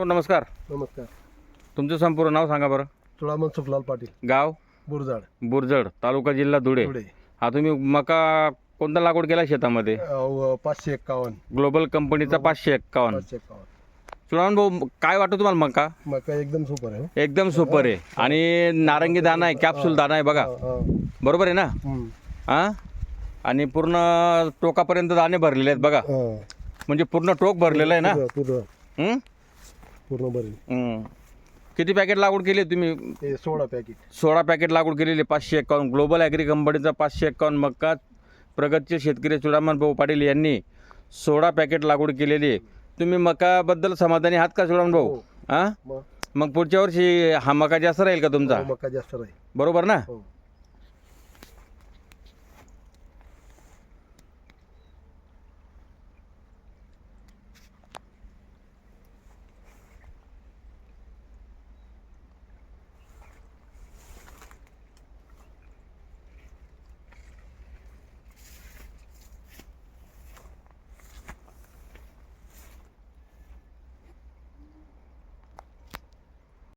नमस्कार. नमस्कार. तुमचं संपूर्ण नाव सांगा बरं. चुडामन सुखलाल पाटील, गाव बुरजाड, बुरजड, तालुका जिल्हा धुळे. धुळे. हा तुम्ही मका कोणता लागवड केला शेतामध्ये? 551. ग्लोबल कंपनीचा 551. 551. चुडामन भाऊ, काय वाटतं तुम्हाला मका? मका एकदम सुपर आहे. एकदम सुपर आहे आणि नारंगी दाना आहे, कॅप्सूल दाना आहे बघा. बरोबर आहे ना? हां. आणि पूर्ण टोकापर्यंत दाणे भरलेले आहेत बघा. म्हणजे पूर्ण टोक भरलेलं आहे ना? हं? पूर्ण बरेल. किती पॅकेट लागवड केली तुम्ही? 16 पॅकेट. 16 पॅकेट लागवड केलेली. 551 ग्लोबल ॲग्री कंपनीचा 551 मक्का प्रगतचे शेतकरी चुडामन भाऊ पाटील यांनी 16 पॅकेट लागवड केलेली आहे. तुम्ही मकाबद्दल समाधानी आहात का चुडामन भाऊ? हां. मग पुढच्या वर्षी हा मका जास्त राहील का तुमचा? मका जास्त राहील. बरोबर ना?